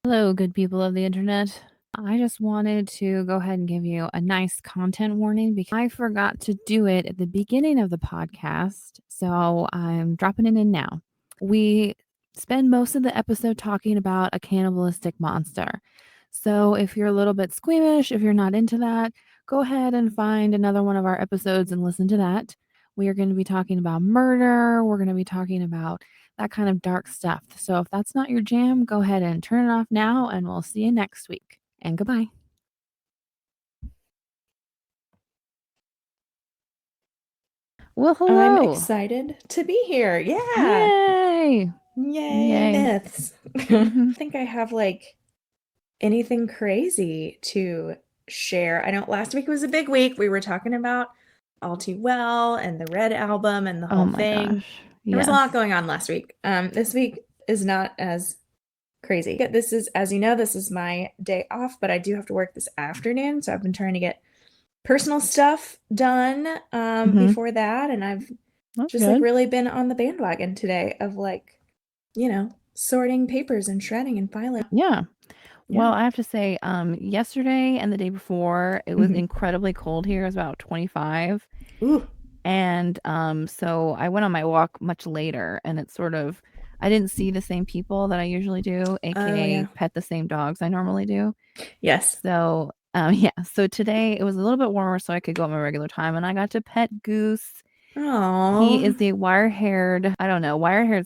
Hello, good people of the internet. I just wanted to go ahead and give you a nice content warning because I forgot to do it at the beginning of the podcast. So I'm dropping it in now. We spend most of the episode talking about a cannibalistic monster. So if you're a little bit squeamish, if you're not into that, go ahead and find another one of our episodes and listen to that. We are going to be talking about murder. We're going to be talking about that kind of dark stuff. So if that's not your jam, go ahead and turn it off now, and we'll see you next week. And goodbye. Well, hello. I'm excited to be here. Yeah. Yay. Yay, myths. I think I have anything crazy to share. I know last week was a big week. We were talking about All Too Well and the Red album and the whole thing. Gosh. There was a lot going on last week. This week is not as crazy. This is, as you know, this is my day off, but I do have to work this afternoon. So I've been trying to get personal stuff done before that, and I've really been on the bandwagon today of sorting papers and shredding and filing. Yeah. Well, I have to say, yesterday and the day before, it was incredibly cold here. It was about 25. Ooh. And so I went on my walk much later, and it's sort of, I didn't see the same people that I usually do, aka pet the same dogs I normally do. Yes. So so today it was a little bit warmer, so I could go at my regular time, and I got to pet Goose. Aww. He is the wire-haired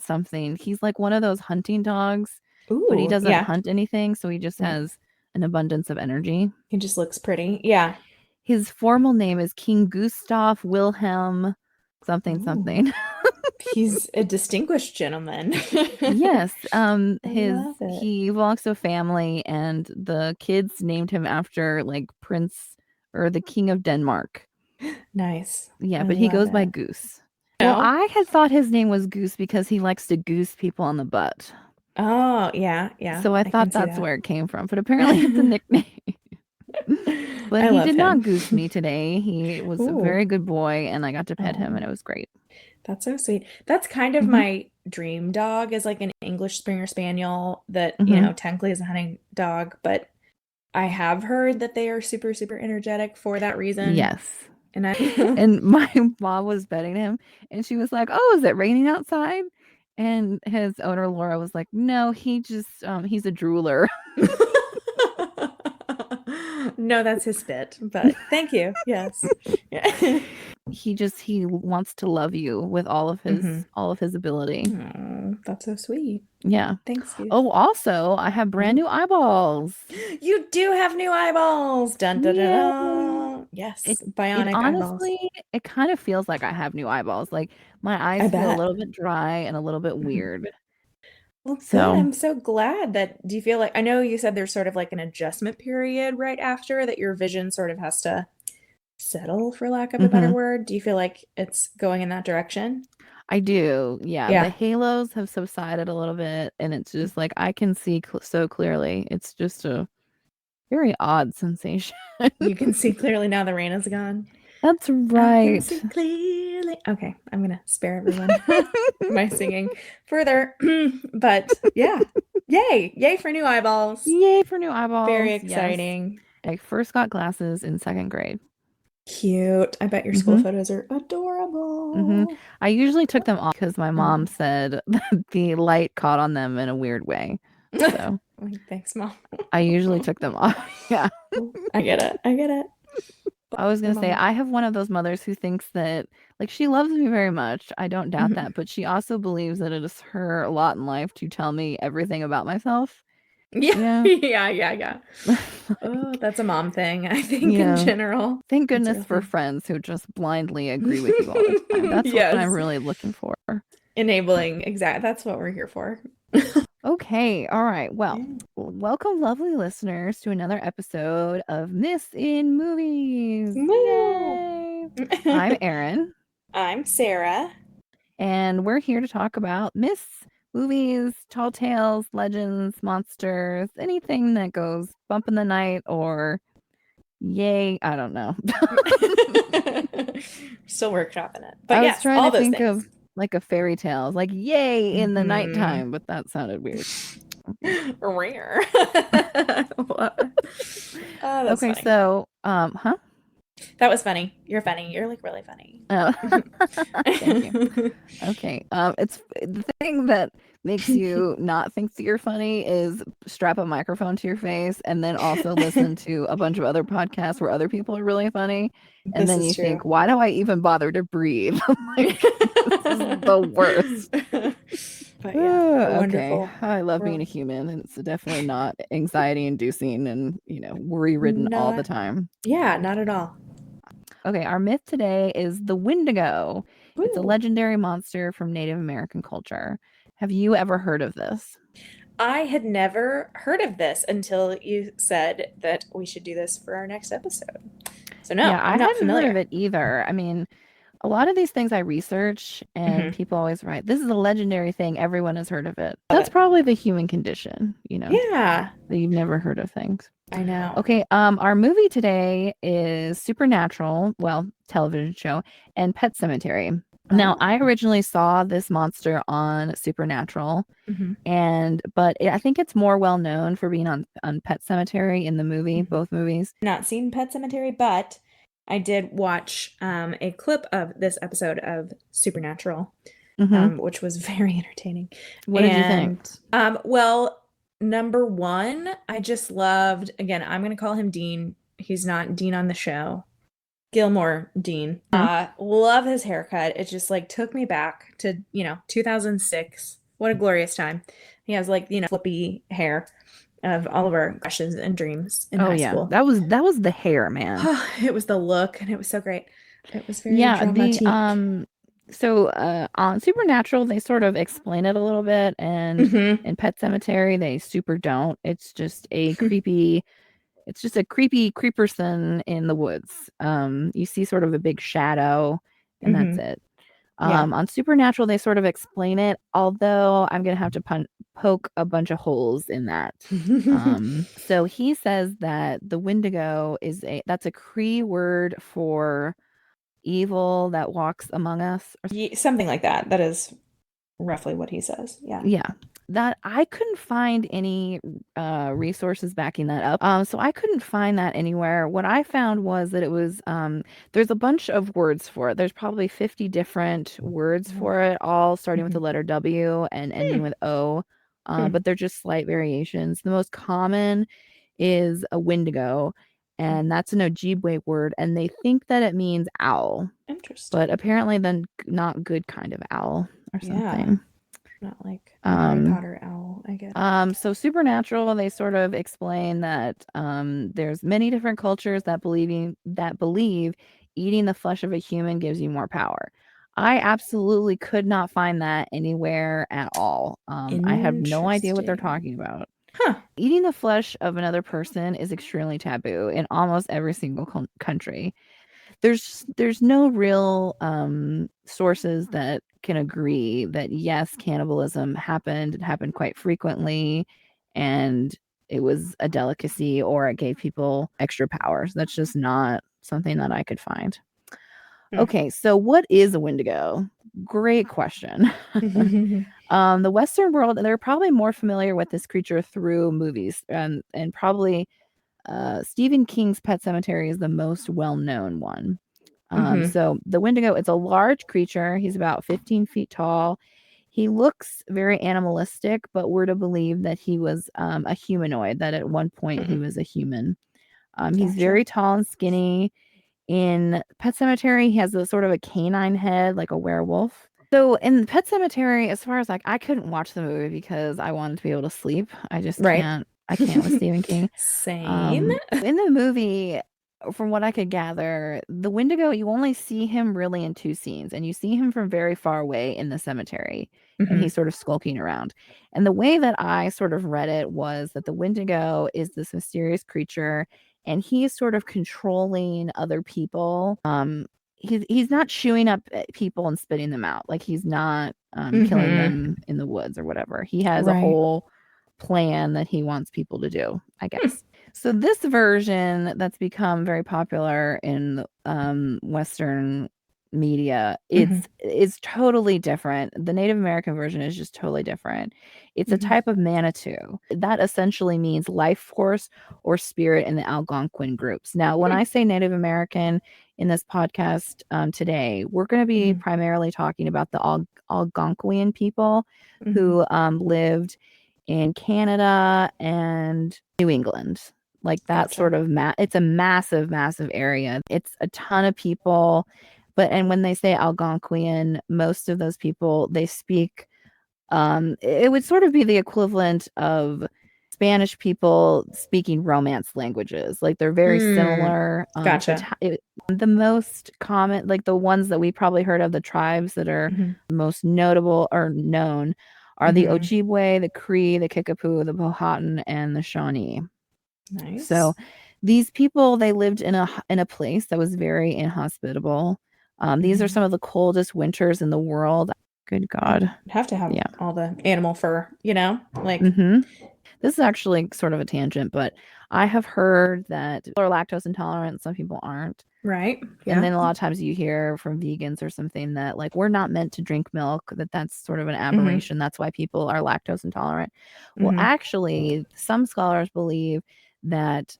something. He's like one of those hunting dogs. Ooh, but he doesn't hunt anything, so he just has an abundance of energy. He just looks pretty. Yeah. His formal name is King Gustav Wilhelm something. He's a distinguished gentleman. Yes. He belongs to a family, and the kids named him after Prince or the King of Denmark. Nice. Yeah, but he goes by Goose. Well, I had thought his name was Goose because he likes to goose people on the butt. Oh, yeah. So I thought that's where it came from, but apparently it's a nickname. But he did not goose me today. He was a very good boy, and I got to pet him, and it was great. That's so sweet. That's kind of my dream dog, is like an English Springer Spaniel that, technically is a hunting dog, but I have heard that they are super, super energetic for that reason. Yes. And my mom was petting him, and she was like, "Oh, is it raining outside?" And his owner, Laura, was like, "No, he's a drooler." No, that's his spit, but thank you. Yes. He wants to love you with all of his ability. Oh, that's so sweet. Yeah. Thanks, you. Oh, also, I have brand new eyeballs. You do have new eyeballs. Dun dun dun. Dun. Yes, bionic honestly, eyeballs. It kind of feels like I have new eyeballs. Like my eyes feel a little bit dry and a little bit weird. Well, good. I'm so glad that. Do you feel like, I know you said there's sort of like an adjustment period right after that your vision sort of has to settle, for lack of a better word. Do you feel like it's going in that direction? I do. Yeah. The halos have subsided a little bit, and it's just like I can see so clearly. It's just a very odd sensation. You can see clearly now the rain is gone. That's right. I can see clearly. Okay, I'm going to spare everyone my singing further. But yeah, yay for new eyeballs. Yay for new eyeballs. Very exciting. Yes. I first got glasses in 2nd grade. Cute. I bet your school photos are adorable. I usually took them off because my mom said that the light caught on them in a weird way. So thanks, Mom. I usually took them off. Yeah. I get it. I was going to say, I have one of those mothers who thinks that, she loves me very much. I don't doubt that. But she also believes that it is her lot in life to tell me everything about myself. Yeah. Oh, that's a mom thing, I think, in general. Thank goodness for friends who just blindly agree with you all the time. That's what I'm really looking for. Enabling. Exactly. That's what we're here for. Okay. All right. Well, welcome, lovely listeners, to another episode of Myths in Movies. Yay! I'm Erin. I'm Sarah. And we're here to talk about myths, movies, tall tales, legends, monsters, anything that goes bump in the night or yay. I don't know. Still workshopping it. But I yes, was trying all to those think things. of like a fairy tale, like yay in the nighttime, but that sounded weird. Rare. Oh, that's Okay, funny. so That was funny. You're funny. You're like really funny. oh, thank you. Okay. It's the thing that makes you not think that you're funny is strap a microphone to your face and then also listen to a bunch of other podcasts where other people are really funny. And This then is you true. think, why do I even bother to breathe? Like, this is the worst. But yeah, we're Okay. wonderful. I love We're being a human, and it's definitely not anxiety inducing and, worry ridden all the not, time. yeah, not at all. Okay, our myth today is the Wendigo. It's a Ooh. legendary monster from Native American culture. Have you ever heard of this? I had never heard of this until you said that we should do this for our next episode. So no, Yeah, I I'm not hadn't heard of familiar. it either. I mean, a lot of these things I research, and Hmm. people always write, this is a legendary thing. Everyone has heard of it. Love That's it. probably the human condition, Yeah, that you've never heard of things. I know. Okay, our movie today is Supernatural, well, television show, and Pet Sematary. Now, Oh. I originally saw this monster on Supernatural, Hmm. I think it's more well known for being on Pet Sematary in the movie, Hmm. both movies. Not seen Pet Sematary, but I did watch a clip of this episode of Supernatural, Hmm. which was very entertaining. What did you think? And well, number one, I just loved, again, I'm going to call him Dean. He's not Dean on the show. Gilmore Dean. Hmm? Love his haircut. It just like took me back to, 2006. What a glorious time. He has like, flippy hair of all of our crushes and dreams in Oh high yeah, school. that was the hair, man. It was the look and it was so great. It was very Yeah, the dramatique. so on Supernatural they sort of explain it a little bit, and Hmm. in Pet Cemetery they super don't. It's just a creepy creeperson in the woods. You see sort of a big shadow, and that's Hmm. it. Yeah. On Supernatural, they sort of explain it, although I'm gonna have to poke a bunch of holes in that. So he says that the Wendigo that's a Cree word for evil that walks among us. Something like that. That is roughly what he says. Yeah. Yeah, that I couldn't find any resources backing that up. So I couldn't find that anywhere. What I found was that it was there's a bunch of words for it. There's probably 50 different words Oh. for it, all starting with Hmm. the letter W and ending with O. Hmm. But they're just slight variations. The most common is a Wendigo, and that's an Ojibwe word, and they think that it means owl, but Interesting. apparently then not good kind of owl or Yeah. something. Not like a Harry Um, Potter owl. I get it. so Supernatural, they sort of explain that there's many different cultures that believe eating the flesh of a human gives you more power. I absolutely could not find that anywhere at all. I have no idea what they're Interesting. talking about. Huh. Eating the flesh of another person is extremely taboo in almost every single country. There's no real sources that can agree that yes, cannibalism happened. It happened quite frequently, and it was a delicacy or it gave people extra powers. That's just not something that I could find. Okay, so what is a Wendigo? Great question. Hmm. The Western world, they're probably more familiar with this creature through movies, and probably Stephen King's Pet Sematary is the most well-known one. Hmm. So the Wendigo, it's a large creature. He's about 15 feet tall. He looks very animalistic, but we're to believe that he was a humanoid, that at one point he Hmm. was a human. He's Gotcha. very tall and skinny. In Pet Sematary, he has a sort of a canine head, like a werewolf. So in Pet Sematary, as far as like I couldn't watch the movie because I wanted to be able to sleep. I just Right. can't. I can't with Stephen King. Same. In the movie, from what I could gather, the Wendigo, you only see him really in two scenes, and you see him from very far away in the cemetery, and Hmm. he's sort of skulking around. And the way that I sort of read it was that the Wendigo is this mysterious creature, and he is sort of controlling other people. He's not chewing up people and spitting them out. Like he's not killing Hmm. them in the woods or whatever. He has a Right. whole plan that he wants people to do, I Hmm. guess. So this version that's become very popular in Western media, Mhm. it's totally different. The Native American version is just totally different. It's a Mhm. type of Manitou. That essentially means life force or spirit in the Algonquin groups. Now, when Hmm. I say Native American in this podcast today, we're going to be Mhm. primarily talking about the Algonquian people Mhm. who lived in Canada and New England. Like that Gotcha. sort of it's a massive, massive area. It's a ton of people. And when they say Algonquian, most of those people, they speak, it would sort of be the equivalent of Spanish people speaking Romance languages. Like they're very Mm. similar Gotcha. the most common, like the ones that we probably heard of, the tribes that are Mhm. most notable or known are the Mhm. Ojibwe, the Cree, the Kickapoo, the Powhatan, and the Shawnee. So Nice. these people, they lived in a place that was very inhospitable. These are Mhm. some of the coldest winters in the world. Good I'd God. have to have Yeah. all the animal fur, like, Hmm. This is actually sort of a tangent, but I have heard that people are lactose intolerant. Some people aren't. right? And Yeah. then a lot of times you hear from vegans or something that like we're not meant to drink milk, that's sort of an Mhm. aberration. That's why people are lactose intolerant. Well, Mhm. actually, some scholars believe that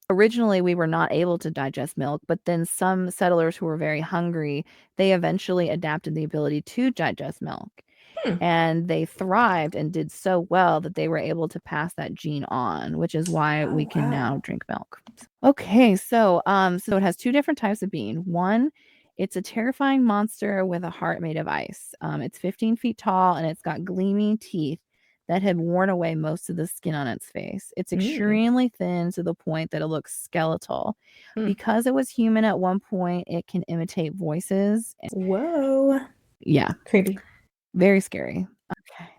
originally we were not able to digest milk, but then some settlers who were very hungry, they eventually adapted the ability to digest milk. Hmm. And they thrived and did so well that they were able to pass that gene on, which is why we Oh, can now wow. drink milk. Okay, so it has two different types of bean. One, it's a terrifying monster with a heart made of ice. It's 15 feet tall and it's got gleaming teeth that had worn away most of the skin on its face. It's Mm. extremely thin to the point that it looks skeletal. Mm. Because it was human at one point, it can imitate voices. Whoa. Yeah, Creepy. very scary. Okay.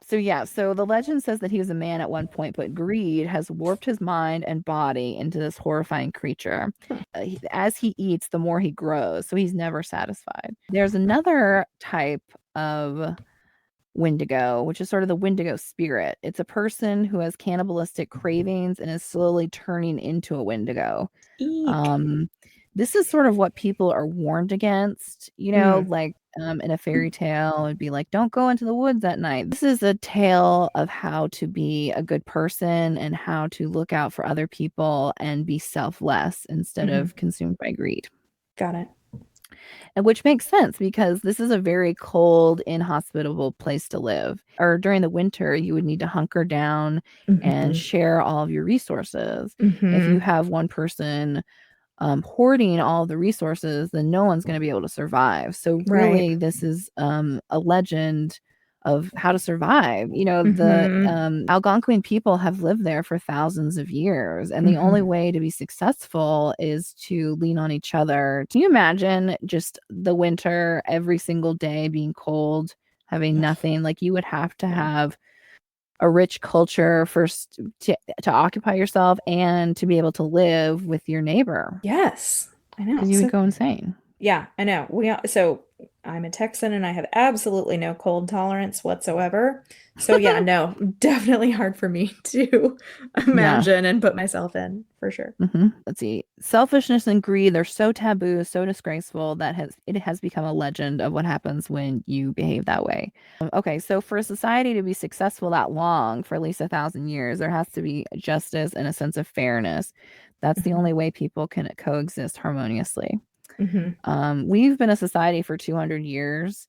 So the legend says that he was a man at one point, but greed has warped his mind and body into this horrifying creature. As he eats, the more he grows, so he's never satisfied. There's another type of Windigo, which is sort of the Windigo Spirit. It's a person who has cannibalistic cravings and is slowly turning into a Windigo. Eek. Um, this is sort of what people are warned against, Mm. like in a fairy tale, it'd be like, don't go into the woods at night. This is a tale of how to be a good person and how to look out for other people and be selfless instead Mhm. of consumed by greed. Got it. And which makes sense because this is a very cold, inhospitable place to live. Or during the winter, you would need to hunker down and Mhm. share all of your resources. If you Mhm. have one person hoarding all the resources, then no one's going to be able to survive. So Right. really, this is a legend of how to survive. The Mhm. Algonquin people have lived there for thousands of years, and the only Mhm. way to be successful is to lean on each other. Can you imagine just the winter, every single day being cold, having Ugh, nothing? Like you would have to yeah. have a rich culture first to occupy yourself and to be able to live with your neighbor Yes. I know. because you would So go insane. yeah, I know. So I'm a Texan and I have absolutely no cold tolerance whatsoever. So yeah, no, definitely hard for me to Yeah. imagine and put myself in for sure. Let's see. Selfishness and greed, they're so taboo, so disgraceful that it has become a legend of what happens when you behave that way. Okay, so for a society to be successful that long, for at least 1,000 years, there has to be justice and a sense of fairness. That's the Hmm. only way people can coexist harmoniously. Hmm. We've been a society for 200 years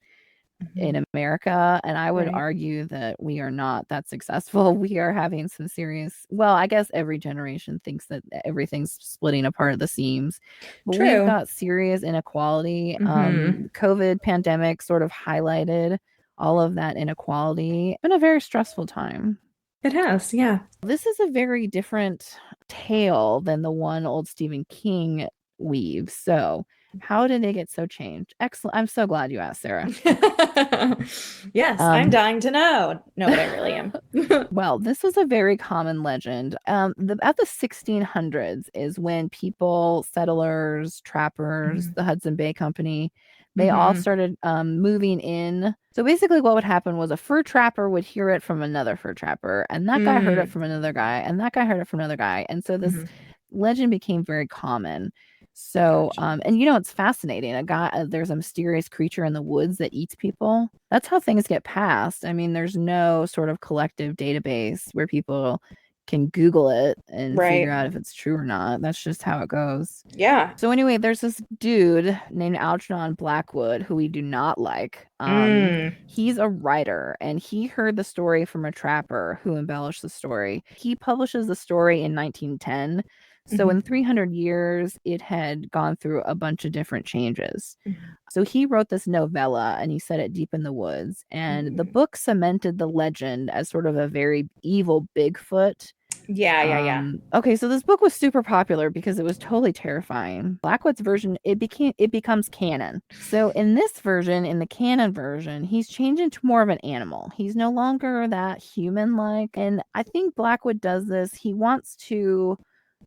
Hmm. in America, and I would Right. argue that we are not that successful. We are having some serious, well, I guess every generation thinks that everything's splitting apart at the seams, but we've True. got serious inequality. Hmm. COVID pandemic sort of highlighted all of that inequality. It's been a very stressful time. It has, yeah. This is a very different tale than the one old Stephen King weaves. So, how did it get so changed? Excellent. I'm so glad you asked, Sarah. Yes, I'm Um, dying to know. No, but I really am. well, this was a very common legend. At the 1600s is when people, settlers, trappers, Hmm. the Hudson Bay Company, they all Hmm. started moving in. So basically, what would happen was a fur trapper would hear it from another fur trapper, and that guy heard it Mm. from another guy, and that guy heard it from another guy. And so this Hmm. legend became very common. So, Gotcha. and it's fascinating. There's a mysterious creature in the woods that eats people. That's how things get passed. I mean, there's no sort of collective database where people can Google it and figure Right. out if it's true or not. That's just how it goes. Yeah. So anyway, there's this dude named Algernon Blackwood who we do not like. Mm. He's a writer and he heard the story from a trapper who embellished the story. He publishes the story in 1910. So Mhm. in 300 years, it had gone through a bunch of different changes. Mhm. So he wrote this novella and he set it deep in the woods. And the Mm. book cemented the legend as sort of a very evil Bigfoot. Yeah, yeah, yeah. Okay, so this book was super popular because it was totally terrifying. Blackwood's version, it becomes canon. So in this version, in the canon version, he's changed into more of an animal. He's no longer that human-like. And I think Blackwood does this. He wants to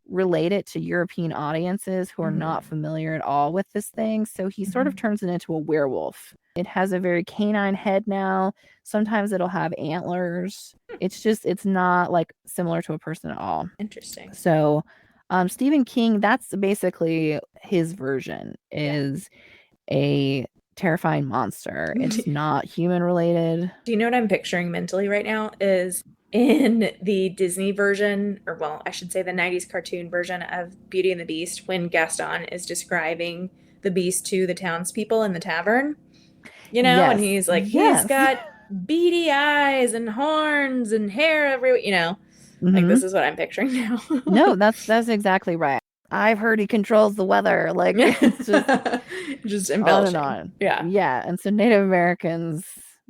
relate it to European audiences who are Mhm. not familiar at all with this thing. So he sort of Mhm. turns it into a werewolf. It has a very canine head now. Sometimes it'll have antlers. It's not like similar to a person at all. Interesting. So, Stephen King, that's basically his version, Yeah. is a terrifying monster. It's not human related. Do you know what I'm picturing mentally right now is in the Disney version, or well, I should say the 90s cartoon version of Beauty and the Beast, when Gaston is describing the beast to the townspeople in the tavern, and Yes. he's like, he's Yes. got beady eyes and horns and hair everywhere, like Hmm. this is what I'm picturing now. No, that's exactly right. I've heard he controls the weather. Like it's just Just on and embellishing. on. Yeah. Yeah. And so Native Americans,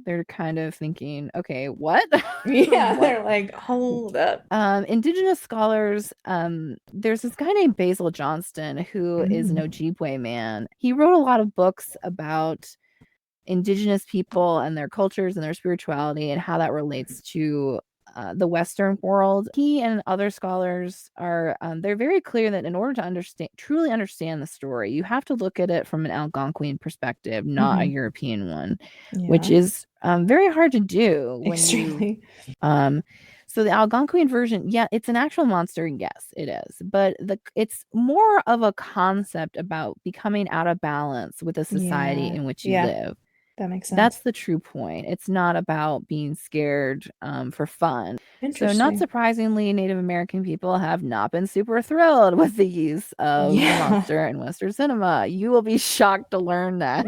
they're kind of thinking, okay, what? Yeah, What? they're like, hold up. Indigenous scholars, there's this guy named Basil Johnston who is an Mm. Ojibwe man. He wrote a lot of books about indigenous people and their cultures and their spirituality and how that relates to the Western world. He and other scholars are they're very clear that in order to truly understand the story, you have to look at it from an Algonquian perspective, not a Mhm. European one, which Yeah, is very hard to do when you extremely. um so the Algonquian version, yeah, it's an actual monster, yes, it is. But it's more of a concept about becoming out of balance with the society Yeah, in which you yeah, live. that makes That's sense. the true point. It's not about being scared for fun. So, not Interesting. surprisingly, Native American people have not been super thrilled with the use of the Yeah. monster in Western cinema. You will be shocked to learn that.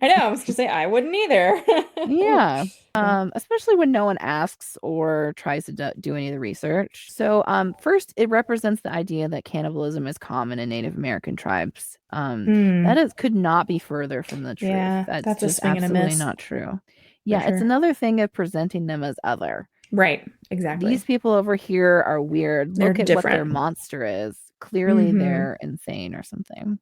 I know, I was gonna say I wouldn't either. Yeah. Yeah. Especially when no one asks or tries to do any of the research. So, first, it represents the idea that cannibalism is common in Native American tribes. Hmm. That is could not be further from the truth. Yeah, That's that's a just swing and a absolutely miss not true. for Yeah, it's sure. another thing of presenting them as other. Right, exactly. These people over here are weird. They're Look at what their different. monster is. Clearly Mm-hmm. they're insane or something.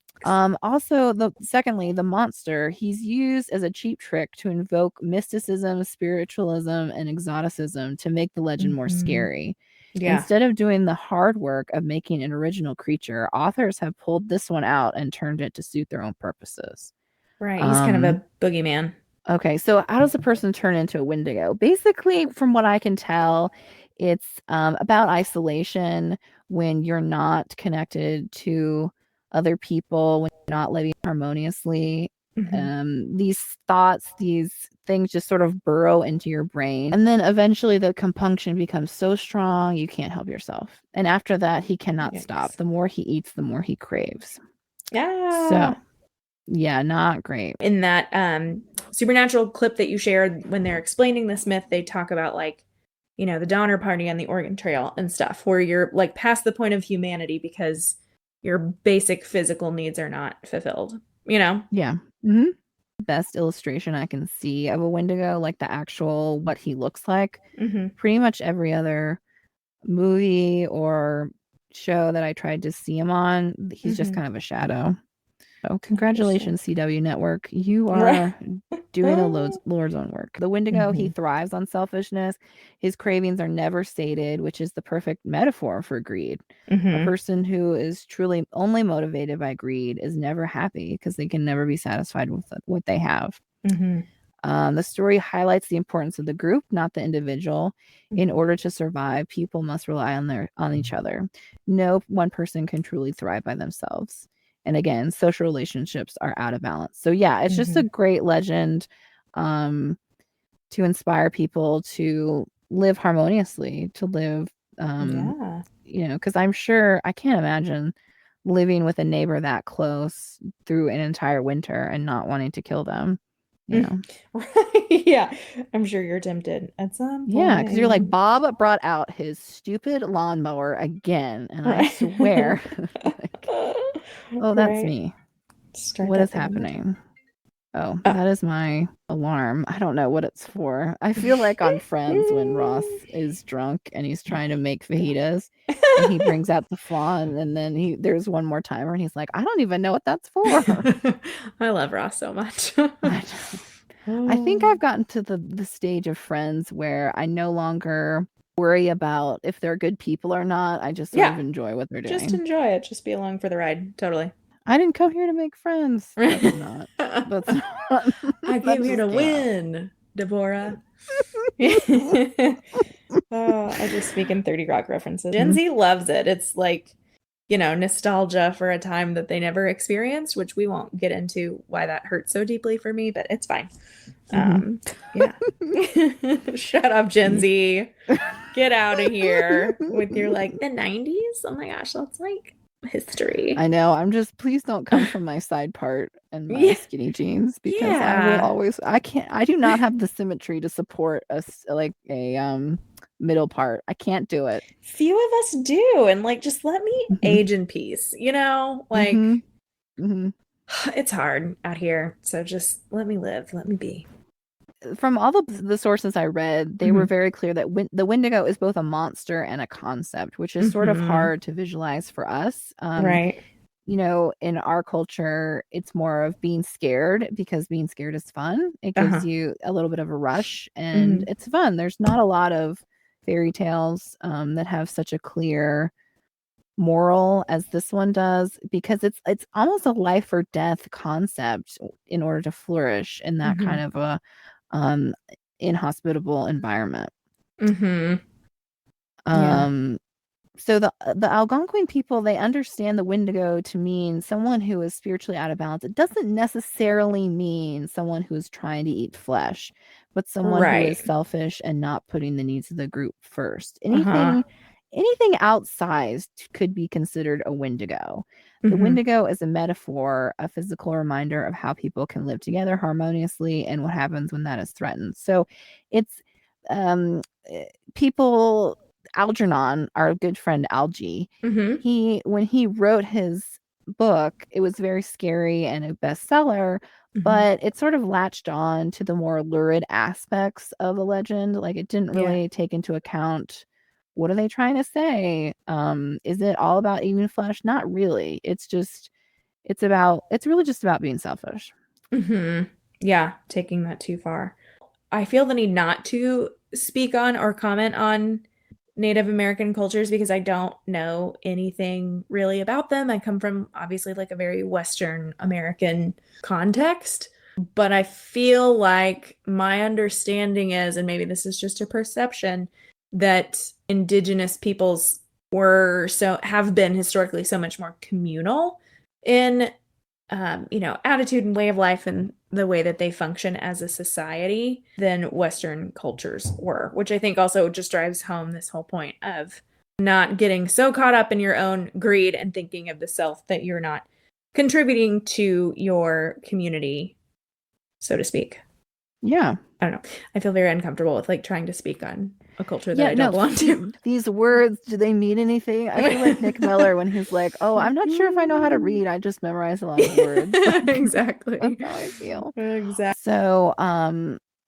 Also the monster, he's used as a cheap trick to invoke mysticism, spiritualism, and exoticism to make the legend more Mm-hmm. scary. Yeah, Instead of doing the hard work of making an original creature, authors have pulled this one out and turned it to suit their own purposes. right. He's kind of Um, a boogeyman. Okay, so how does a person turn into a Wendigo? Basically, from what I can tell, it's about isolation when you're not connected to other people, when you're not living harmoniously. Mm-hmm. These thoughts, these things just sort of burrow into your brain. And then eventually the compunction becomes so strong you can't help yourself. And after that, he cannot stop. Yikes. The more he eats, the more he craves. So, Yeah. yeah, not great. In that supernatural clip that you shared when they're explaining this myth, they talk about like, the Donner Party on the Oregon Trail and stuff, where you're like past the point of humanity because your basic physical needs are not fulfilled, Yeah. Hmm. Best illustration I can see of a Wendigo, like the actual what he looks like. Mm-hmm. Pretty much every other movie or show that I tried to see him on, he's just Mm-hmm. kind of a shadow. So Interesting. congratulations, CW Network. You Right. are doing the Lord's own work. The Wendigo, he Mm-hmm. thrives on selfishness. His cravings are never sated, which is the perfect metaphor for greed. A Mm-hmm. person who is truly only motivated by greed is never happy because they can never be satisfied with what they have. Mm-hmm. The story highlights the importance of the group, not the individual. In Mm-hmm. order to survive, people must rely on each other. No one person can truly thrive by themselves. And again, social relationships are out of balance. So yeah, it's just a great legend to inspire people to live harmoniously, to live because I'm sure I can't imagine living with a neighbor that close through an entire winter and not wanting to kill them, you know. Right. Yeah. I'm sure you're tempted at some Yeah, because you're like, point. Bob brought out his stupid lawnmower again, and I Right. swear, like, oh, that's Right. me. Start What that is thing one more time. happening? Oh, Oh. that is my alarm. I don't know what it's for. I feel like on Friends when Ross is drunk and he's trying to make fajitas and he brings out the flan and then there's one more timer and he's like, I don't even know what that's for. I love Ross so much. I think I've gotten to the stage of Friends where I no longer worry about if they're good people or not. I just sort Yeah, of enjoy what they're just doing. enjoy it. Just be along for the ride. Totally. I didn't come here to make friends. That's not. That's not. I That came here to just came out. win, Deborah. I just speak in 30 Rock references. Gen Mhm. Z loves it. It's like, nostalgia for a time that they never experienced, which we won't get into why that hurts so deeply for me, but it's fine. Mhm. Yeah. Shut up, Gen Z. Get out of here with your like the 90s. Oh my gosh, that's like history. I know. I'm just, please don't come from my side part and my Yeah. skinny jeans because I will Yeah. always, I do not have the symmetry to support like a middle part. I can't do it. Few of us do. And like, just let me Hmm. age in peace, Hmm. Like, Hmm. it's hard out here. So just let me live. Let me be. From all the sources I read, they were Hmm. very clear that the Wendigo is both a monster and a concept, which is sort of Hmm. hard to visualize for us. Right. In our culture, it's more of being scared because being scared is fun. It gives Uh-huh. you a little bit of a rush and Hmm. it's fun. There's not a lot of fairy tales that have such a clear moral as this one does because it's almost a life or death concept in order to flourish in that Hmm. kind of a um inhospitable environment. Hmm. Yeah. Um so the Algonquin people, they understand the Wendigo to mean someone who is spiritually out of balance. It doesn't necessarily mean someone who is trying to eat flesh, but someone who is Right. selfish and not putting the needs of the group first. Uh-huh. Anything outsized could be considered a Wendigo. The Hmm. Wendigo is a metaphor, a physical reminder of how people can live together harmoniously and what happens when that is threatened. So it's um people Algernon, our good friend Algie, Hmm. when he wrote his book, it was very scary and a bestseller, Hmm. but it sort of latched on to the more lurid aspects of the legend. Like it didn't Yeah. really take into account what are they trying to say? Is it all about eating flesh? Not really. It's really just about being selfish. Hmm. Yeah. Taking that too far. I feel the need not to speak on or comment on Native American cultures because I don't know anything really about them. I come from obviously like a very Western American context, but I feel like my understanding is, and maybe this is just a perception, that indigenous peoples have been historically so much more communal in attitude and way of life and the way that they function as a society than Western cultures were, which I think also just drives home this whole point of not getting so caught up in your own greed and thinking of the self that you're not contributing to your community, so to speak. Yeah. I don't know. I feel very uncomfortable with like trying to speak on a culture that Yeah, I don't no, belong to. these words, do they mean anything? I feel like Nick Miller when he's like, "Oh, I'm not sure if I know how to read. I just memorize a lot of words." Like, that's Exactly. how I feel. Exactly. So,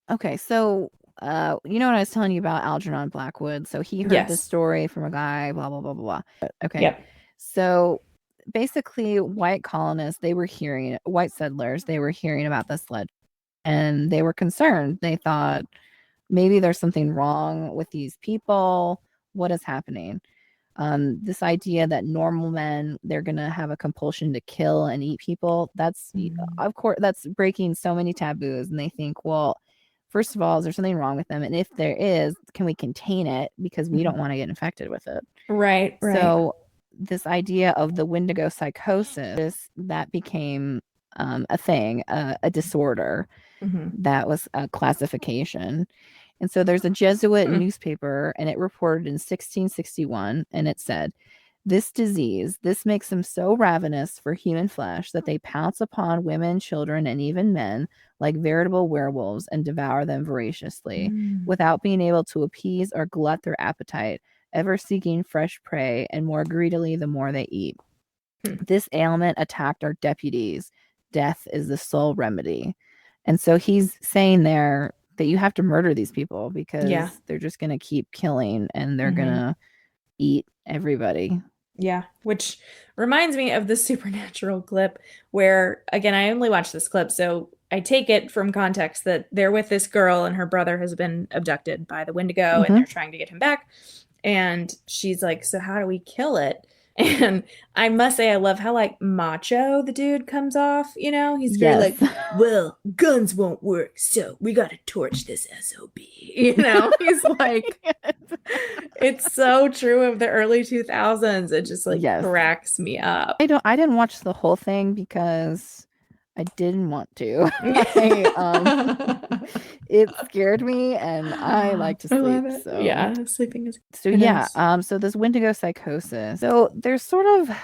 okay, so you know what I was telling you about Algernon Blackwood? So he heard this Yes. story from a guy, blah blah blah blah blah. Okay. Yep. So basically white settlers, they were hearing about this legend and they were concerned. They thought maybe there's something wrong with these people. What is happening? This idea that normal men, they're gonna have a compulsion to kill and eat people, that's Mhm. of course that's breaking so many taboos. And they think, well, first of all, is there something wrong with them? And if there is, can we contain it because we don't Mhm. want to get infected with it? Right, right. So this idea of the Windigo psychosis that became a thing, a disorder that was a classification. And so there's a Jesuit newspaper, and it reported in 1661, and it said, this disease, this makes them so ravenous for human flesh that they pounce upon women, children, and even men like veritable werewolves and devour them voraciously, without being able to appease or glut their appetite, ever seeking fresh prey, and more greedily the more they eat. This ailment attacked our deputies. Death is the sole remedy. And so he's saying there that you have to murder these people because they're just going to keep killing and they're going to eat everybody. Yeah, which reminds me of the Supernatural clip where, again, I only watched this clip, so I take it from context that they're with this girl and her brother has been abducted by the Wendigo and they're trying to get him back. And she's like, so how do we kill it? And I must say, I love how like macho the dude comes off, you know? He's very like, well, guns won't work, so we gotta torch this SOB. You know, he's like, it's so true of the early 2000s. It just like cracks me up. I didn't watch the whole thing because I didn't want to. It scared me and I like to sleep. So yeah, sleeping is so so this Windigo psychosis. So there's sort of,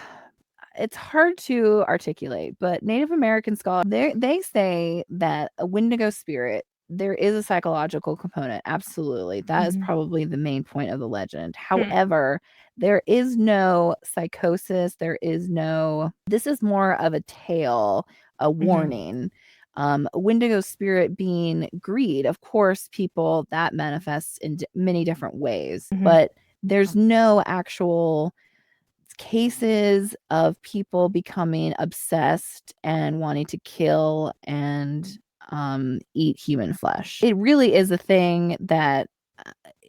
it's hard to articulate, but Native American scholars they say that a Windigo spirit, there is a psychological component. Absolutely. That is probably the main point of the legend. However, there is no psychosis. This is more of a tale, a warning. Windigo spirit being greed. Of course, people that manifests in many different ways, but there's no actual cases of people becoming obsessed and wanting to kill and eat human flesh. It really is a thing that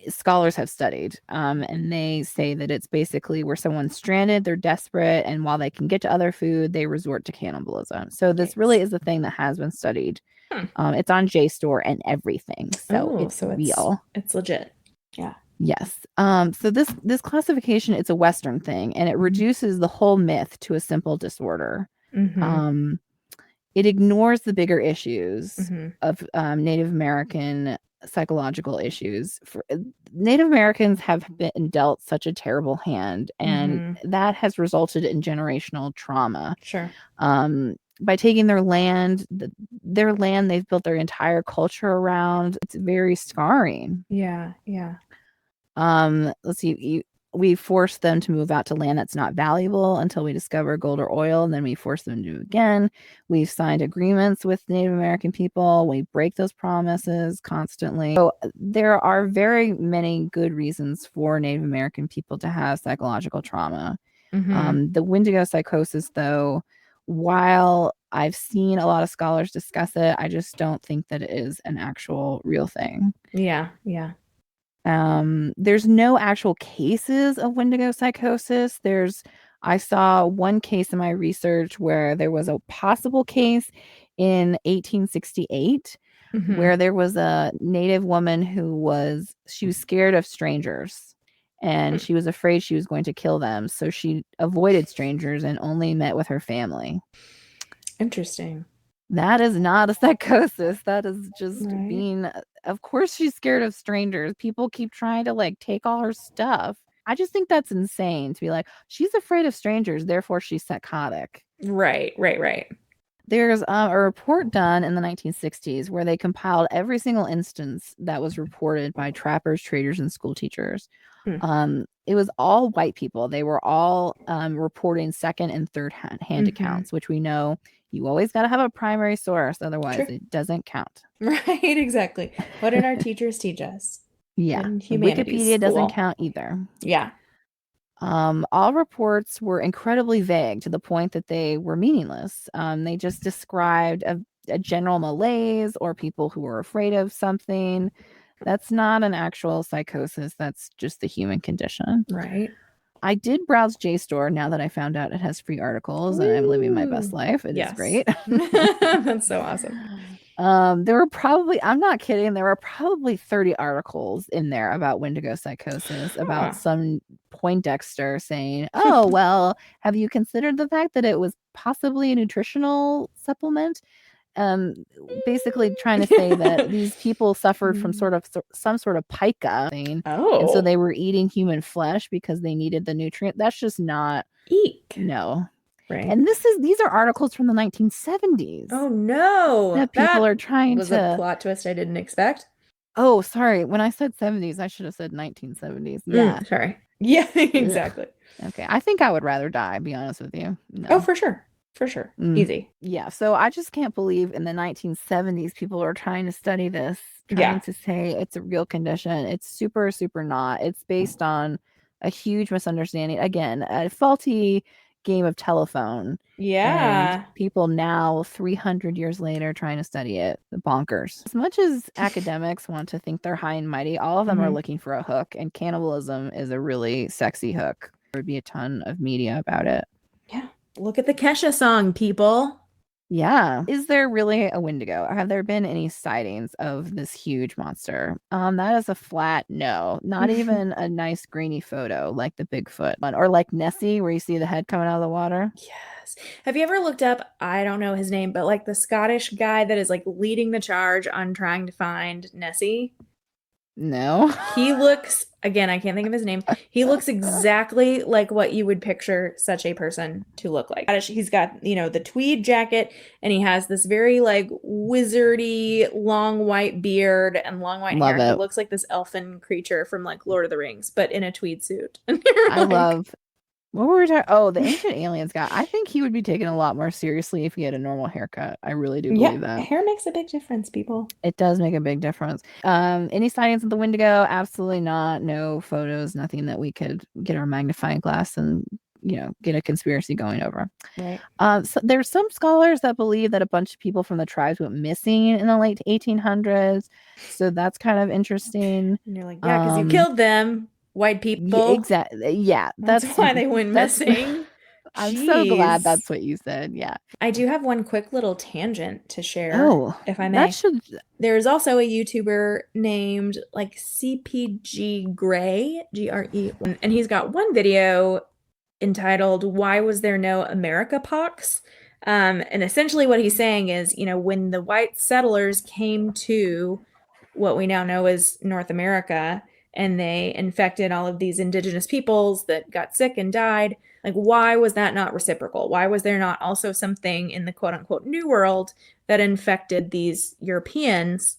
scholars have studied, and they say that it's basically where someone's stranded, they're desperate, and while they can get to other food, they resort to cannibalism. So this really is a thing that has been studied. It's on JSTOR and everything, so it's real. It's legit. Yeah. Yes. So this classification, it's a Western thing, and it reduces the whole myth to a simple disorder. It ignores the bigger issues of Native American psychological issues. Native Americans have been dealt such a terrible hand, and that has resulted in generational trauma. Sure. By taking their land, they've built their entire culture around. It's very scarring. Yeah, yeah. Let's see. We force them to move out to land that's not valuable until we discover gold or oil, and then we force them to do it again. We've signed agreements with Native American people. We break those promises constantly. So there are very many good reasons for Native American people to have psychological trauma. The Windigo psychosis, though, while I've seen a lot of scholars discuss it, I just don't think that it is an actual real thing. Yeah, yeah. There's no actual cases of Windigo psychosis. I saw one case in my research where there was a possible case in 1868 where there was a Native woman she was scared of strangers and she was afraid she was going to kill them. So she avoided strangers and only met with her family. Interesting. That is not a psychosis. That is just being, of course she's scared of strangers. People keep trying to like take all her stuff. I just think that's insane to be like, she's afraid of strangers, therefore she's psychotic. Right. There's a report done in the 1960s where they compiled every single instance that was reported by trappers, traders, and school teachers. It was all white people. They were all reporting second and third hand accounts, which we know you always got to have a primary source. Otherwise, it doesn't count. Right, exactly. What did our teachers teach us? Yeah. Wikipedia doesn't count either. Yeah. All reports were incredibly vague to the point that they were meaningless. They just described a general malaise or people who were afraid of something. That's not an actual psychosis. That's just the human condition. Right. I did browse JSTOR now that I found out it has free articles and I'm living my best life. It is great. That's so awesome. There were probably, I'm not kidding, there were probably 30 articles in there about Windigo psychosis, about Huh. some Poindexter saying, oh, well, have you considered the fact that it was possibly a nutritional supplement? Basically trying to say that these people suffered from some sort of pica thing, and so Oh. they were eating human flesh because they needed the nutrient. That's just not, Eek. no. Right. And these are articles from the 1970s Oh no. that people That are trying was a to. plot twist I didn't expect. Oh, sorry. When I said 70s, I should have said 1970s. Yeah. Sorry. Yeah, Ugh. exactly. Okay. I think I would rather die, be honest with you. Oh, No. for sure. For sure. Mm. Easy. Yeah. So I just can't believe in the 1970s people are trying to study this, trying Yeah. to say it's a real condition. It's super, super not. It's based on a huge misunderstanding. Again, a faulty game of telephone. And Yeah. people now, 300 years later, trying to study it. Bonkers. As much as academics want to think they're high and mighty, all of them are looking for a hook, and cannibalism is a really sexy hook. There would be a ton of media about it. Yeah. Look at the Kesha song, people. Yeah. Is there really a Wendigo? Have there been any sightings of this huge monster? That is a flat no. Not even a nice grainy photo like the Bigfoot one, or like Nessie where you see the head coming out of the water. Yes. Have you ever looked up, I don't know his name, but like the Scottish guy that is like leading the charge on trying to find Nessie? No. He looks, again, I can't think of his name. He looks exactly like what you would picture such a person to look like. He's got, the tweed jacket, and he has this very like wizardy long white beard and long white Love hair. He it. looks like this elfin creature from like Lord of the Rings, but in a tweed suit. I love. What were we talking? Oh, the ancient aliens guy. I think he would be taken a lot more seriously if he had a normal haircut. I really do Yeah, believe that. hair makes a big difference, people. It does make a big difference. Any sightings of the Wendigo? Absolutely not. No photos, nothing that we could get our magnifying glass and, get a conspiracy going over. Right. So there's some scholars that believe that a bunch of people from the tribes went missing in the late 1800s. So that's kind of interesting. And you're like, yeah, because you killed them, white people. Exactly. Yeah, That's why they went missing. I'm so glad Jeez. that's what you said. Yeah. I do have one quick little tangent to share, Oh, if I may. that should. There's also a YouTuber named like CPG Gray, GRE, and he's got one video entitled "Why Was There No America Pox?" And essentially what he's saying is, when the white settlers came to what we now know as North America, and they infected all of these indigenous peoples that got sick and died, like, why was that not reciprocal? Why was there not also something in the quote unquote New World that infected these Europeans?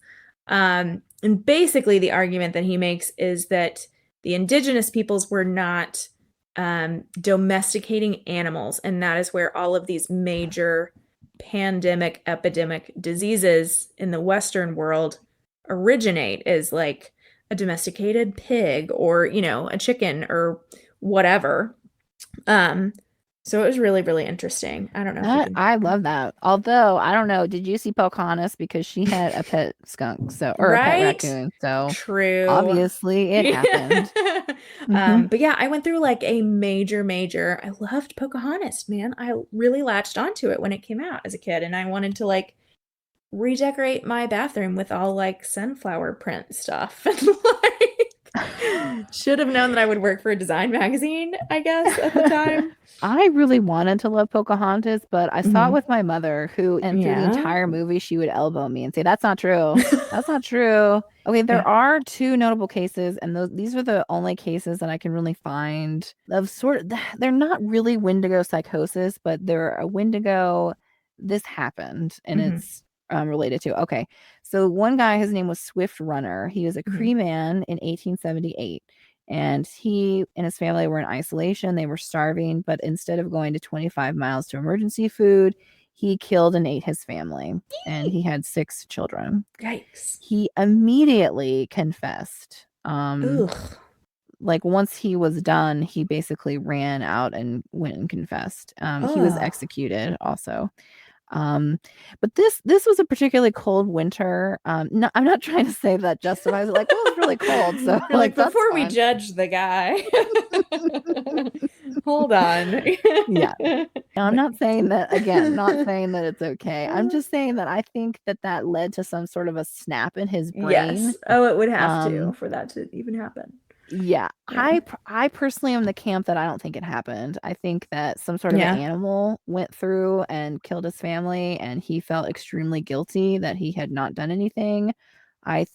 And basically, the argument that he makes is that the indigenous peoples were not domesticating animals, and that is where all of these major pandemic, epidemic diseases in the Western world originate, is like a domesticated pig or, a chicken or whatever. So it was really, really interesting. I don't know if you can. I love that. Although, I don't know, did you see Pocahontas? Because she had a pet skunk, or a pet Right? raccoon. So True. obviously it happened. Mhm. But yeah, I went through like a major, I loved Pocahontas, man. I really latched onto it when it came out as a kid, and I wanted to like redecorate my bathroom with all like sunflower print stuff. And like, should have known that I would work for a design magazine, I guess, at the time. I really wanted to love Pocahontas, but I saw it with my mother, who, and through the entire movie, she would elbow me and say, "That's not true. That's not true." Okay, there are two notable cases, and these are the only cases that I can really find of they're not really Wendigo psychosis, but they're a Wendigo. This happened, and it's related to. Okay, so one guy, his name was Swift Runner. He was a Cree man in 1878. And he and his family were in isolation. They were starving, but instead of going to 25 miles to emergency food, he killed and ate his family. And he had 6 children. Yikes. He immediately confessed. Ugh. Like once he was done, he basically ran out and went and confessed. He was executed also. But this was a particularly cold winter. No, I'm not trying to say that justifies it. Like, well, it was really cold. So like before we judge the guy, hold on. Yeah. Now, I'm But not saying that, again, not saying that it's okay. I'm just saying that I think that led to some sort of a snap in his brain. yes. Oh, it would have to Um, for that to even happen. yeah, Yeah. I personally am the camp that I don't think it happened. I think that some sort of an Yeah. animal went through and killed his family, and he felt extremely guilty that he had not done anything. I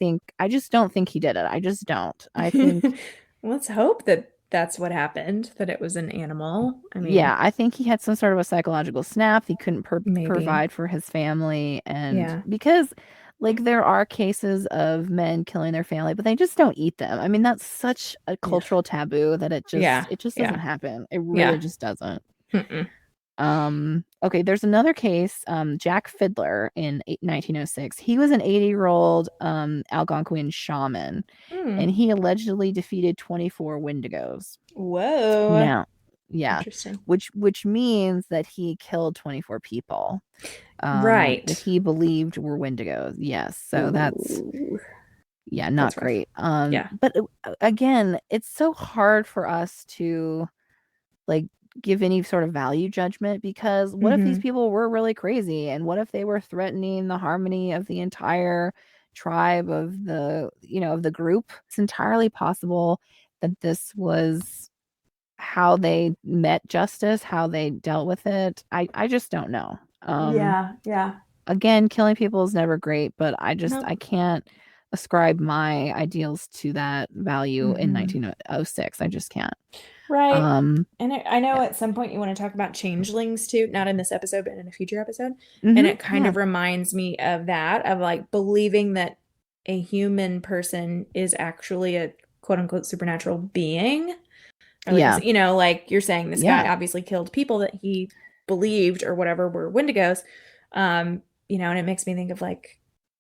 just don't think he did it. I just don't. I think, Let's hope that that's what happened, that it was an animal. I mean, yeah, I think he had some sort of a psychological snap. He couldn't maybe. provide for his family, and Yeah. because like there are cases of men killing their family, but they just don't eat them. I mean, that's such a Yeah. cultural taboo that Yeah. it just doesn't Yeah. happen. It really Yeah. just doesn't. Mm-mm. Okay, there's another case, Jack Fiddler in 1906. He was an 80-year-old Algonquian shaman, and Mm. he allegedly defeated 24 Wendigos. Whoa. Now, yeah, Interesting. which means that he killed 24 people that Right. he believed were Wendigos. Yes, so that's, Ooh. yeah, That's not rough. great. Yeah. But again, it's so hard for us to like give any sort of value judgment, because what if these Mm-hmm. people were really crazy, and what if they were threatening the harmony of the entire tribe of of the group? It's entirely possible that this was how they met justice, how they dealt with it. I just don't know. Yeah. Yeah. Again, killing people is never great, but Nope. I can't ascribe my ideals to that value in Mm-hmm. 1906. I just can't. Right. Um, And I know yeah. at some point you want to talk about changelings too, not in this episode, but in a future episode. And Hmm. it kind Yeah. of reminds me of that, of like believing that a human person is actually a quote unquote supernatural being. Or like, Yeah. like you're saying, this guy Yeah. obviously killed people that he believed or whatever were Wendigos. And it makes me think of like,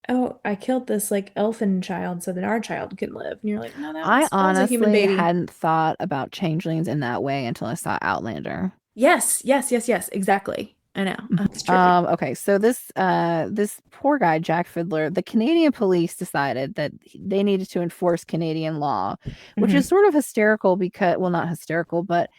oh, I killed this like elfin child so that our child could live. And you're like, no, that I was a human honestly baby. hadn't thought about changelings in that way until I saw Outlander. Yes, yes, yes, yes, exactly. I know. Mhm. It's trippy. Okay, so this poor guy, Jack Fiddler, the Canadian police decided that they needed to enforce Canadian law, which is Hmm. sort of hysterical because, well, not hysterical, but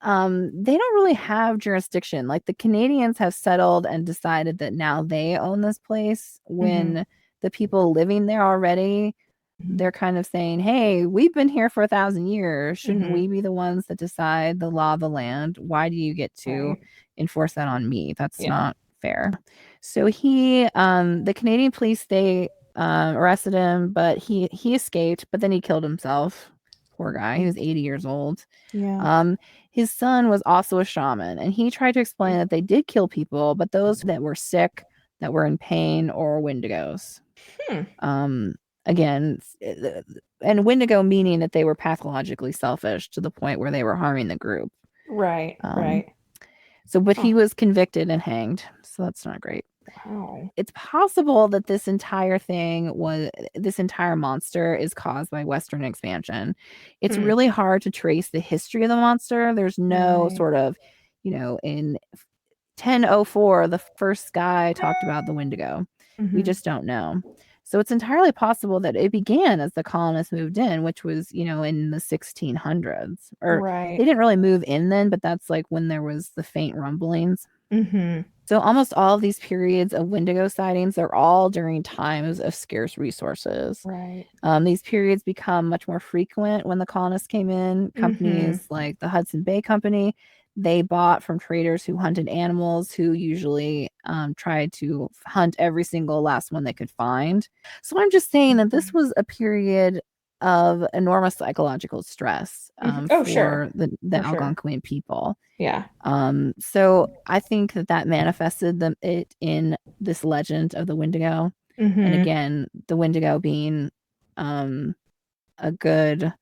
they don't really have jurisdiction. Like the Canadians have settled and decided that now they own this place, Hmm. when the people living there already, they're kind of saying, hey, we've been here for 1,000 years. Shouldn't Hmm. we be the ones that decide the law of the land? Why do you get to Right. enforce that on me? That's Yeah. not fair. So the Canadian police, they arrested him, but he escaped, but then he killed himself. Poor guy. He was 80 years old. Yeah. Um, his son was also a shaman, and he tried to explain that they did kill people, but those that were sick, that were in pain, or Wendigos. Hmm. Um, again, and Wendigo meaning that they were pathologically selfish to the point where they were harming the group. Right. Um, Right. but Huh. he was convicted and hanged, so that's not great. Wow. It's possible that this entire monster is caused by Western expansion. It's Hmm. really hard to trace the history of the monster. There's no Right. sort of, in 1004, the first guy talked about the Wendigo. We Hmm. just don't know. So it's entirely possible that it began as the colonists moved in, which was, in the 1600s. Or they Right. didn't really move in then, but that's like when there was the faint rumblings. Hmm. So almost all of these periods of Wendigo sightings are all during times of scarce resources. Right. These periods become much more frequent when the colonists came in. Hmm. Companies like the Hudson Bay Company, they bought from traders who hunted animals, who usually tried to hunt every single last one they could find. So I'm just saying that this was a period of enormous psychological stress Oh, sure. for the For sure. Algonquian people. Yeah. So I think that manifested it in this legend of the Wendigo. And Hmm. again, the Wendigo being um, a good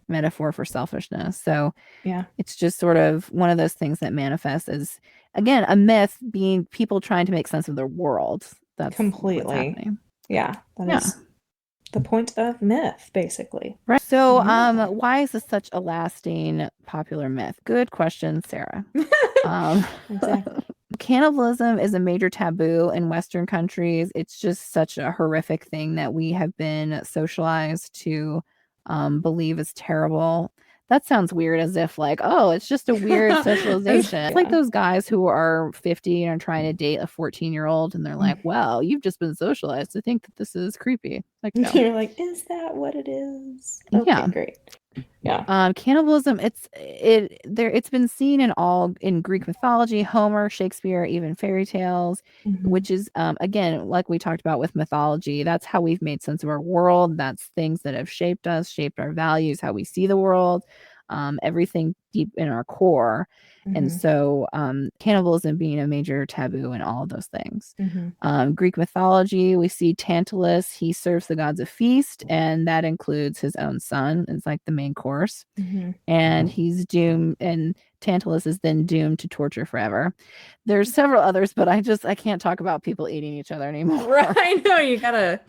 metaphor for selfishness. So Yeah. it's just sort of one of those things that manifests as, again, a myth being people trying to make sense of their world. That's what's Completely. happening. Yeah. That Yeah. is the point of myth, basically. Right. So, Yeah. why is this such a lasting popular myth? Good question, Sarah. Um, Exactly. Cannibalism is a major taboo in Western countries. It's just such a horrific thing that we have been socialized to believe is terrible. That sounds weird, as if like, oh, it's just a weird socialization. It's like those guys who are 50 and are trying to date a 14-year-old and they're like, well, you've just been socialized to think that this is creepy. Like, no. You're like, is that what it is? Okay, Yeah. great. Yeah. Cannibalism, it's been seen in Greek mythology, Homer, Shakespeare, even fairy tales, which is again, like we talked about with mythology, that's how we've made sense of our world. That's things that have shaped us, shaped our values, how we see the world, everything deep in our core. And so cannibalism being a major taboo in all of those things. Greek mythology, we see Tantalus, he serves the gods a feast, and that includes his own son. It's like the main course. And he's doomed, and Tantalus is then doomed to torture forever. There's several others, but I can't talk about people eating each other anymore. Right. I know, you gotta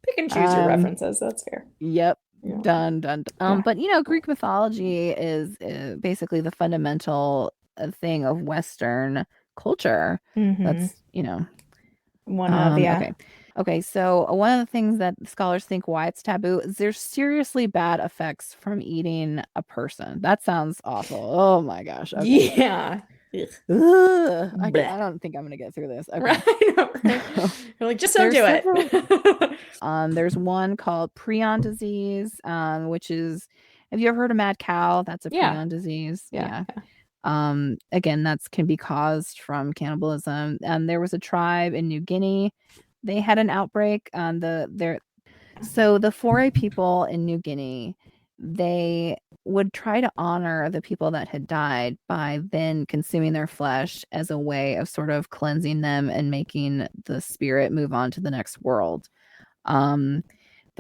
pick and choose your references. That's fair. Yep. Yeah. Done. But Greek mythology is basically the fundamental thing of Western culture. That's one of, yeah. Okay, so one of the things that scholars think why it's taboo is there's seriously bad effects from eating a person. That sounds awful. Oh my gosh. Okay. Yeah. I don't think I'm gonna get through this. Okay. Right. You're like, just don't do it. There's one called prion disease, which is, have you ever heard of mad cow? That's a prion disease. Yeah. Again, that's can be caused from cannibalism. There was a tribe in New Guinea. They had an outbreak. So the Foray people in New Guinea, they would try to honor the people that had died by then consuming their flesh as a way of sort of cleansing them and making the spirit move on to the next world. The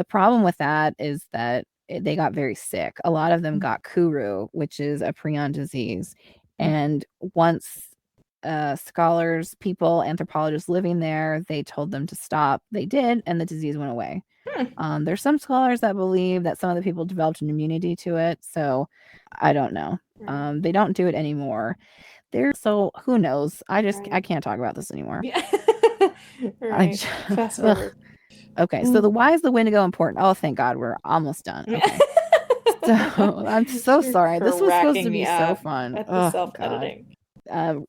problem with that is that they got very sick. A lot of them got kuru, which is a prion disease. And once scholars, people, anthropologists living there, they told them to stop. They did, and the disease went away. There's some scholars that believe that some of the people developed an immunity to it. So I don't know. They don't do it anymore. So who knows? I can't talk about this anymore. Yeah. Right. Fast forward. Okay, so why is the Windigo important? Oh, thank God, we're almost done. Okay. So I'm so sorry. This was supposed to be so fun. At the self-editing.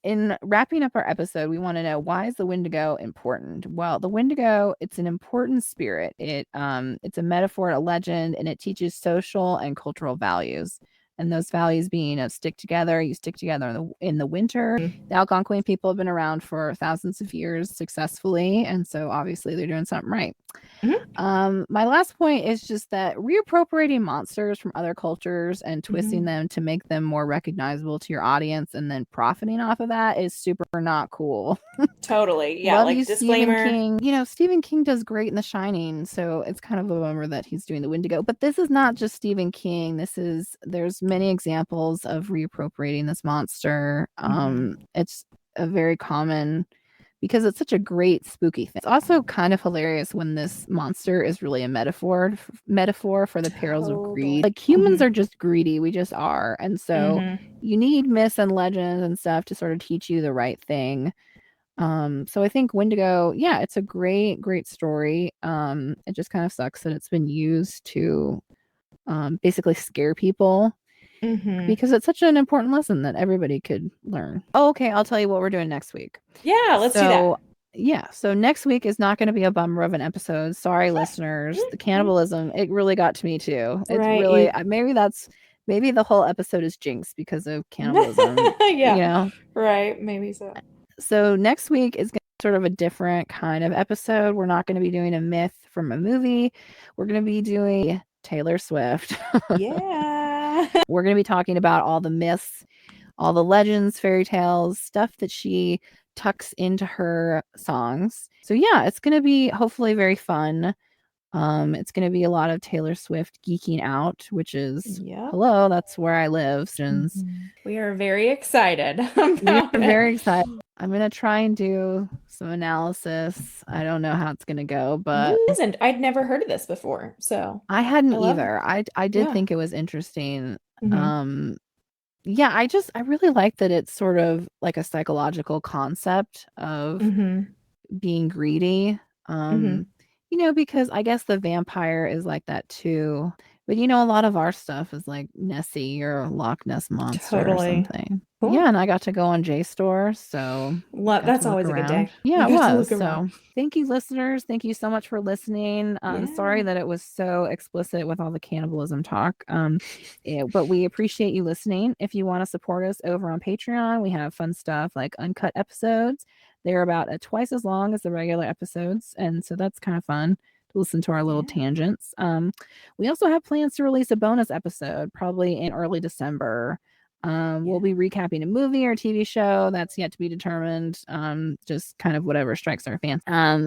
In wrapping up our episode, we want to know, why is the Windigo important? Well, the Windigo, it's an important spirit. It's a metaphor, a legend, and it teaches social and cultural values. And those values being stick together. You stick together in the winter. The Algonquian people have been around for thousands of years successfully, and so obviously they're doing something right. My last point is just that reappropriating monsters from other cultures and twisting them to make them more recognizable to your audience and then profiting off of that is super not cool. Totally. Yeah. Love like you, disclaimer. Stephen King. Stephen King does great in The Shining, so it's kind of a bummer that he's doing the Windigo. But this is not just Stephen King. There's many examples of reappropriating this monster. It's a very common, because it's such a great spooky thing. It's also kind of hilarious when this monster is really a metaphor for the perils of greed. Like, humans are just greedy. We just are. And so you need myths and legends and stuff to sort of teach you the right thing. So I think Windigo, yeah, it's a great story. It just kind of sucks that it's been used to basically scare people. Because it's such an important lesson that everybody could learn. Oh, okay, I'll tell you what we're doing next week. Yeah, let's do that. Yeah, so next week is not going to be a bummer of an episode. Sorry, listeners. The cannibalism, it really got to me too. It's really, maybe the whole episode is jinxed because of cannibalism. Yeah. Right, maybe so. So next week is going to be sort of a different kind of episode. We're not going to be doing a myth from a movie. We're going to be doing Taylor Swift. Yeah. We're going to be talking about all the myths, all the legends, fairy tales, stuff that she tucks into her songs. So yeah, it's going to be hopefully very fun. It's going to be a lot of Taylor Swift geeking out, which is, hello, that's where I live. We are very excited. Very excited. I'm going to try and do some analysis. I don't know how it's going to go, but I'd never heard of this before, so I hadn't either. I did think it was interesting. Yeah, I really like that it's sort of like a psychological concept of being greedy. Because I guess the vampire is like that too. But you know, a lot of our stuff is like Nessie or Loch Ness Monster or Totally. something. Cool. Yeah, and I got to go on JSTOR, so got That's to look always a good around. day. Yeah, You it got to was. look around. So thank you, listeners. Thank you so much for listening. Sorry Yeah. that it was so explicit with all the cannibalism talk. But we appreciate you listening. If you want to support us over on Patreon, we have fun stuff like uncut episodes. They're about twice as long as the regular episodes, and so that's kind of fun to listen to our little Yeah. tangents. We also have plans to release a bonus episode probably in early December. We'll be recapping a movie or TV show that's yet to be determined. Just kind of whatever strikes our fancy.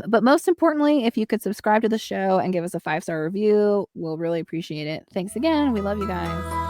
But most importantly, if you could subscribe to the show and give us a 5-star review, we'll really appreciate it. Thanks again. We love you guys.